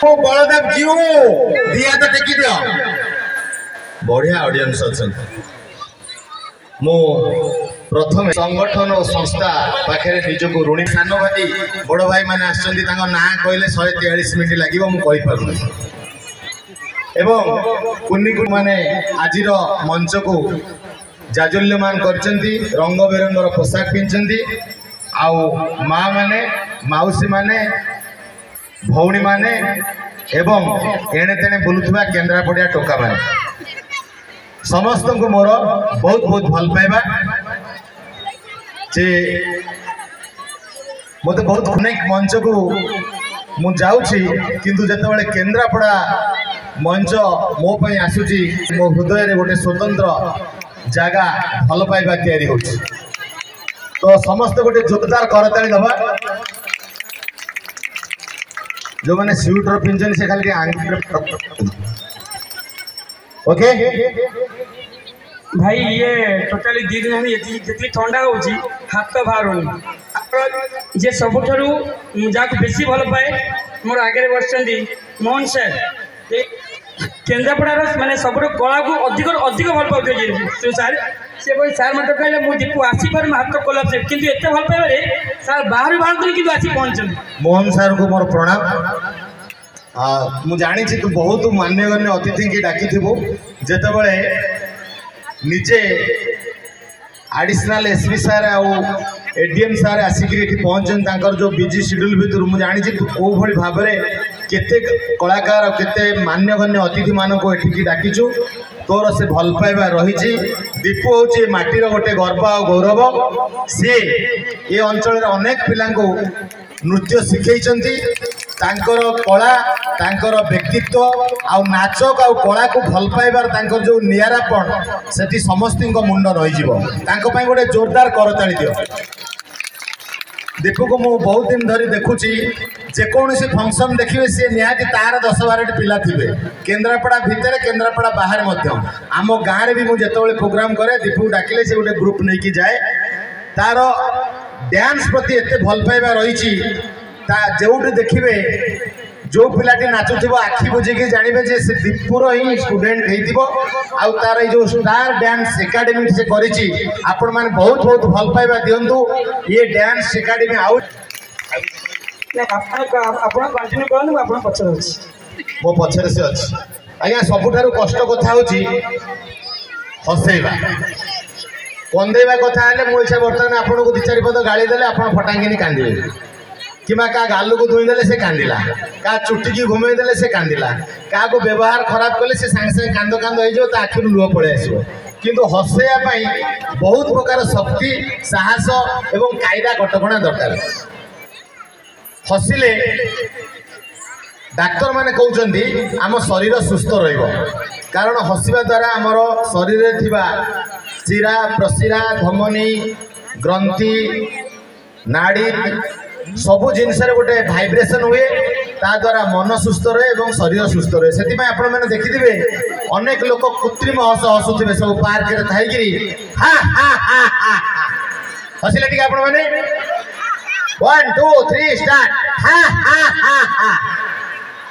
बलदेव जीव दिया तो टेकी दियो बढ़िया ऑडियंस अच्छा मो प्रथम संगठन और संस्था पाखे निजक ऋणी सान भाई बड़ भाई मैंने आसछन्ती ना कहले 143 मिनट लगे मुझे पार कुन्नी माने आज मंच को जाजुल्यमान करचंती रंग बेरंगर पोशाक पिंचंती आउ माँ माने माउसी माने भौणी माने एवं एणे तेणे बुलुवा केन्द्रापड़िया टोका माने समस्त को मोर बहुत बहुत भल पाइबा जे मत बहुत अनेक मंच को मु जाऊँगी किंतु जेतेबेले केन्द्रापड़ा मंच मो पई आसुची मो हृदय रे गोटे स्वतंत्र जगह भल पाइबा तैयारी होची तो समस्त गोटे जोरदार करताली दबा जो मैंने स्वेटर पिंजन से खाली ओके भाई ये टोटाली दी दिन जी ठंडा हो हाथ तो बाहर जे सब जहाँ बेसी भल पाए मोर आगे बसती मोहन सर केन्द्रापड़ार माने सब कला को अधिक अधिक भल पाते सार से सार मत कहले मु दीपू आसी पर हाथ तो कला कि एत भल पाइबे सार बाहर बाहर कि आसी पहुँचते मोहन सार को मोर प्रणाम मु जानी तू बहुत मान्यगण्य अतिथि की डाकी जितेबले निजे एडिशनल एसपी सार एडीएम सार आसिक पहुँचन जो बिजी शेड्यूल भितर मुझे जानी तू कौ भाई भाव में केते कलाकार केते मान्यगण्य अतिथि मान को एठिकी डाकीचु तोर से भल पाइबा रही दीपू हूँ माटीर गोटे गर्व और गौरव सी ये अंचल अनेक पिला नृत्य शिखई तांकर कला तांकर व्यक्तित्व आउ नाचक आउ कला को भल पाइबार तांकर जो नियारापण सेठी समस्त मुंड रही गोटे जोरदार करताली दियो दीपू को मु बहुत दिन धरी देखुची जेकोसी फंक्शन देखिए सी निहाती तार 10-12 पिला थे केन्द्रापड़ा भितर केन्द्रापड़ा बाहर आम गाँव भी मुझे प्रोग्राम करे दीपू डाकिले से गोटे ग्रुप नहीं कि जाए तार डांस प्रति एत भल पाइबा रही जो देखिए जो पिलाटी नाचुव आखि बुझे जानवे जे से दीपुर ही स्टूडेंट हो तार जो स्टार डांस एकेडमी से करी आपण मैंने बहुत बहुत भल पाइबा दिंतु ये डांस एकेडमी आउ कंटिन्यू करूँ पचर मो पचर से अच्छी आज्ञा सबुठार कष्ट कथा हूँ हसैबा कंदेवा कथा मुझे बर्तमान आपन को 2-4 पद गाड़ी देले आप फटांगिनी कांदे कि क्या गालू को धोईदे से कांदिला क्या चुटी की घुमेदेले से कांदिला क्या को व्यवहार खराब कले से सांगे सांगे कांद कांद हो आखिर लुह पड़े आसो किंतु हसैया बहुत प्रकार शक्ति साहस एवं कायदा कटकणा दरकार हसिले डाक्तर माने कहउचंदी आम शरीर सुस्थ रहिबो कारण हसिबा द्वारा आमर शरीर रे थिबा चिरा प्रशिरा धमनी ग्रंथि नाड़ी सबु जिनस गोटे भाइब्रेशन हुए ता द्वारा मन सुस्थ रहे और शरीर सुस्थ रहे से आपण मैंने देखिथे अनेक लोक कृत्रिम हस हसुवे सब पार्क रे थाइकरी हा हा हा हा हसिले टिके आपण माने 1 2 3 स्टार्ट हा हा हा हा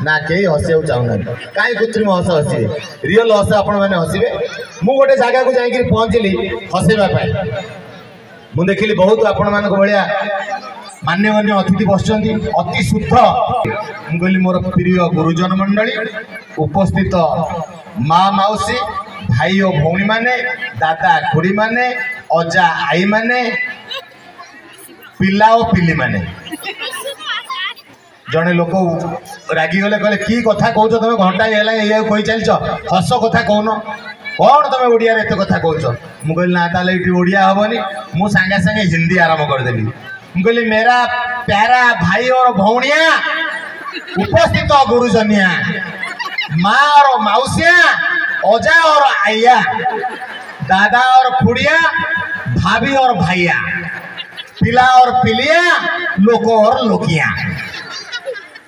ना कई हसिया चाहूना कहीं कृत्रिम हस हसवे रियल हस आपण मैंने हसवे मु गोटे जगह को जाइए पहुँचली हसैवाई मुझे देखिली बहुत आपण मान भाया मान्यगण्य अतिथि बस अति शुद्ध मुझे मोर प्रिय गुरुजन मंडली उपस्थित माँ मौसी भाई और भौणी माने दादा खुड़ी माने अजा आई माने पिला और पिली माने जड़े लोक रागिगले कहले कि कथा कौच तुम घंटा ये कही चलच हस कथा कौन कौन तुम ओडिया एत कथा कौच मुझे ना ताले ये ओडिया हेनी मु सांगे सांगे हिंदी आरंभ करदेली मुझे मेरा प्यारा भाई और भौणिया उपस्थित गुरुजनिया माँ और मौसिया अजा और आइया दादा और खुड़िया भाभी और भाइया पिला और पिलिया लोक और लोकिया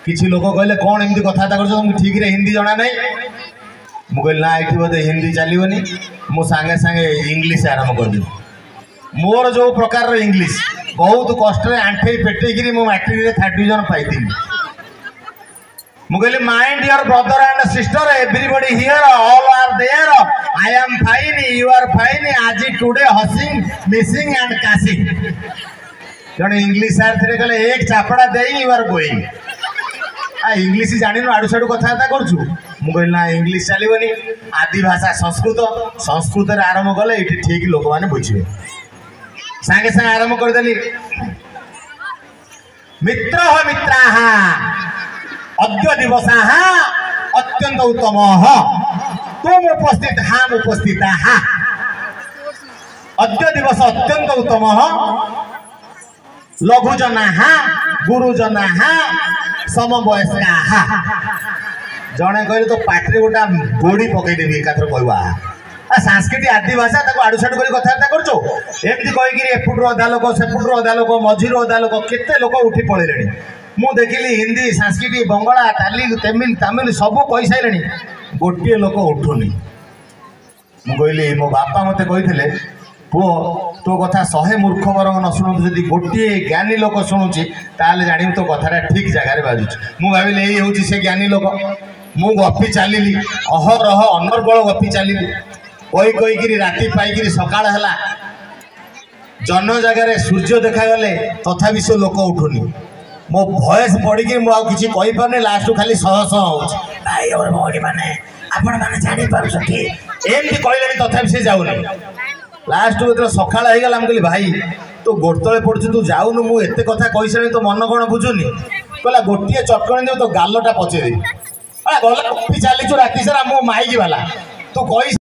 किसी लोक कहले कौन एमती कथा कर ठीक रे हिंदी जना नहीं मुझे ना ये बोधे हिंदी चलनी मु सांगे सांगे इंग्लीश आरंभ कर मोर जो प्रकार इंग्लीश बहुत कष्ट आंठे पेटे मो मैट्रिक 3rd डिविजन पाई ମୁଁ କହିଲି mind your brother and sister everybody here all are there I am fine you are fine ଆଜି ଟୁଡେ ହସିଂ ମିସିଂ ଆଣ୍ଡ କାସିଂ। ଜଣେ ଇଂଲିଶ ସାର୍ ଥିଲେ କହିଲେ ଏକ ଚାପଡ଼ା ଦେଇ ୟୁ ଆର୍ ଗୋଇଂ। ଇଂଲିଶ ଜାଣିନୁ ଆଡୁ ସାଡୁ କଥାବାର୍ତ୍ତା କରୁଛୁ। ମୁଁ କହିଲି ନା ଇଂଲିଶ ଚାଲିବନି, ଆଦି ଭାଷା ସଂସ୍କୃତ, ସଂସ୍କୃତରେ ଆରମ୍ଭ କଲେ ଏଇଠି ଠିକ ଲୋକମାନେ ବୁଝିବେ। ସାଙ୍ଗେ ସାଙ୍ଗେ ଆରମ୍ଭ କରିଦେଲି। ମିତ୍ର ମିତ୍ରାଃ अद्य दिवस अत्यंत उत्तम तुम उपस्थित हम उपस्थित अद्य दिवस अत्यंत उत्तम लघुजना गुरुजना समवयस्का। जड़े कहले तो पाटे गोटा गोड़ी पकईदेवी एकाथर कहवा सांस्कृतिक आदिभाषा आड़ू साड़ू कर कथबार्ता करमती कहीकि एपुट्र अधा लोक सेपुट्र अधा लोक मझीर अधा लोक केते लोक उठी पड़े। मु देखिली हिंदी संस्कृत बंगला तमिल तमिल सब कही सारे गोटे लोक उठुनी। मुझे मो बापा मत कही पुओ तो कथा 100 मूर्ख वर न शुणु जदि गोटे ज्ञानी लोक शुणुची ताले जानी तो कथाटा ठीक जगह बाजुच। मु भाविली यही हूँ से ज्ञानी लोक। मु गपी चलिली अहरह अनर्गल गपी चलिली कही कहीकि राति पाइक सकाळ है जन जगार सूर्य देखागले तथापि से लोक उठुनी। मो भयस पड़ी मुझे कहीपारे लास्ट खाली शह शह होगी मैंने आपण मैंने जापारे एमती कहले तथापि से जाऊनी। लास्ट जो सकाळ हो गला कहली भाई तो गोड़तले पड़ू तू जाऊनु मुझे कथा कही सारी तो मन कौन बुझुनी कहला गोटे चटकणी दे तो गालटा पचेदेवी गला चलीचु राति सारा मो माइक वाला तू कही